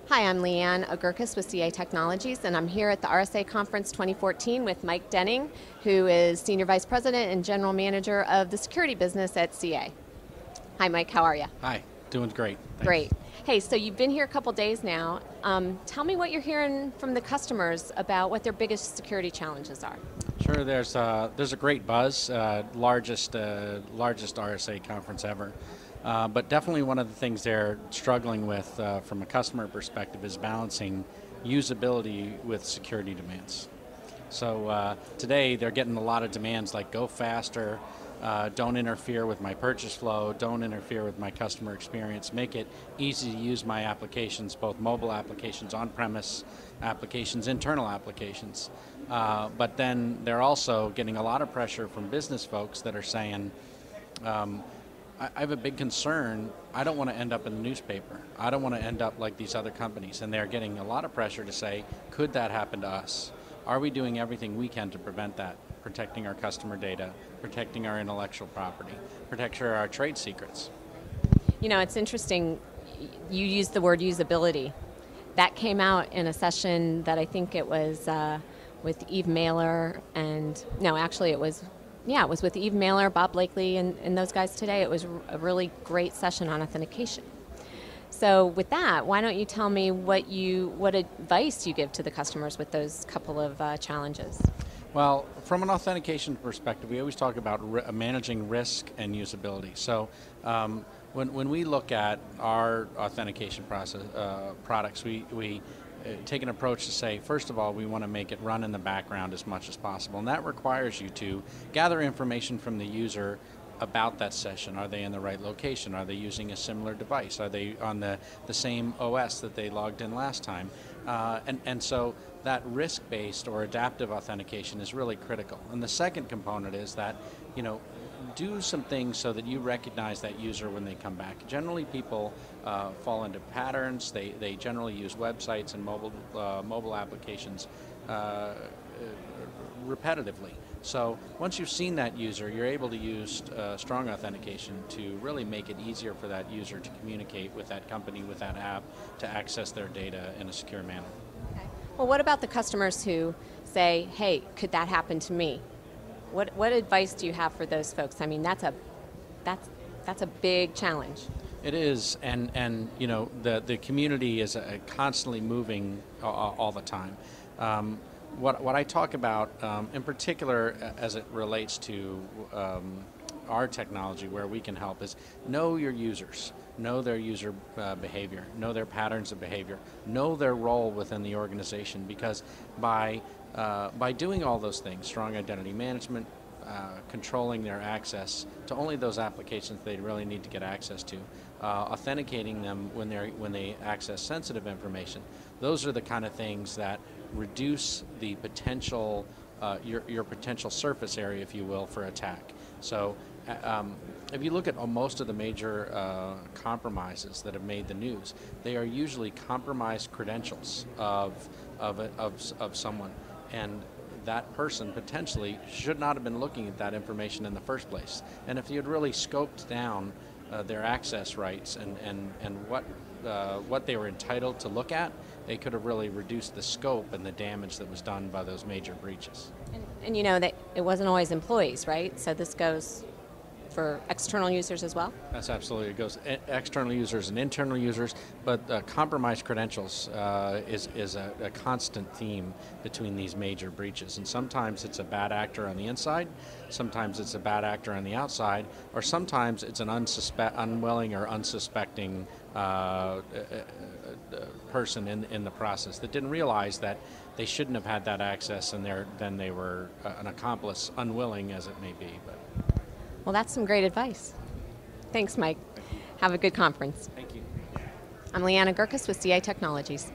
Hi, I'm Leanne Agurkis with CA Technologies, and I'm here at the RSA Conference 2014 with Mike Denning, who is Senior Vice President and General Manager of the Security Business at CA. Hi, Mike, how are you? Hi, doing great. Thanks. Great. Hey, so you've been here a couple days now. Tell me what you're hearing from the customers about what their biggest security challenges are. Sure, there's a great buzz, largest RSA conference ever. But definitely one of the things they're struggling with from a customer perspective is balancing usability with security demands. So today they're getting a lot of demands like go faster, don't interfere with my purchase flow, don't interfere with my customer experience, make it easy to use my applications, both mobile applications, on-premise applications, internal applications. But then they're also getting a lot of pressure from business folks that are saying, I have a big concern. I don't want to end up in the newspaper. I don't want to end up like these other companies. And they're getting a lot of pressure to say, could that happen to us? Are we doing everything we can to prevent that? Protecting our customer data, protecting our intellectual property, protecting our trade secrets. You know, it's interesting, you used the word usability. That came out in a session that I think it was with Eve Mailer and, no, actually it was with Eve Mailer, Bob Blakely, and those guys today. It was a really great session on authentication. So with that, why don't you tell me what advice you give to the customers with those couple of challenges? Well, from an authentication perspective, we always talk about managing risk and usability. So when we look at our authentication process products, we take an approach to say, first of all, we want to make it run in the background as much as possible. And that requires you to gather information from the user about that session. Are they in the right location? Are they using a similar device? Are they on the same OS that they logged in last time? And so that risk-based or adaptive authentication is really critical. And the second component is that, do some things so that you recognize that user when they come back. Generally, people fall into patterns. They generally use websites and mobile applications repetitively. So once you've seen that user, you're able to use strong authentication to really make it easier for that user to communicate with that company, with that app, to access their data in a secure manner. Okay. Well, what about the customers who say, hey, could that happen to me? What advice do you have for those folks? I mean, that's a big challenge. It is, and the community is constantly moving all the time. What I talk about, in particular, as it relates to our technology, where we can help, is know your users, know their user behavior, know their patterns of behavior, know their role within the organization. Because by doing all those things, strong identity management, controlling their access to only those applications they really need to get access to, authenticating them when they access sensitive information. Those are the kind of things that reduce the potential, your potential surface area, if you will, for attack. So if you look at most of the major compromises that have made the news, they are usually compromised credentials of someone, and that person potentially should not have been looking at that information in the first place. And if you had really scoped down their access rights and what they were entitled to look at, they could have really reduced the scope and the damage that was done by those major breaches. And you know that it wasn't always employees, right? So this goes for external users as well? That's absolutely, it goes external users and internal users, but compromised credentials is a constant theme between these major breaches. And sometimes it's a bad actor on the inside, sometimes it's a bad actor on the outside, or sometimes it's an unwilling or unsuspecting person in the process that didn't realize that they shouldn't have had that access, and then they were an accomplice, unwilling as it may be. Well, that's some great advice. Thanks, Mike. Have a good conference. Thank you. I'm Leanna Agurkis with CA Technologies.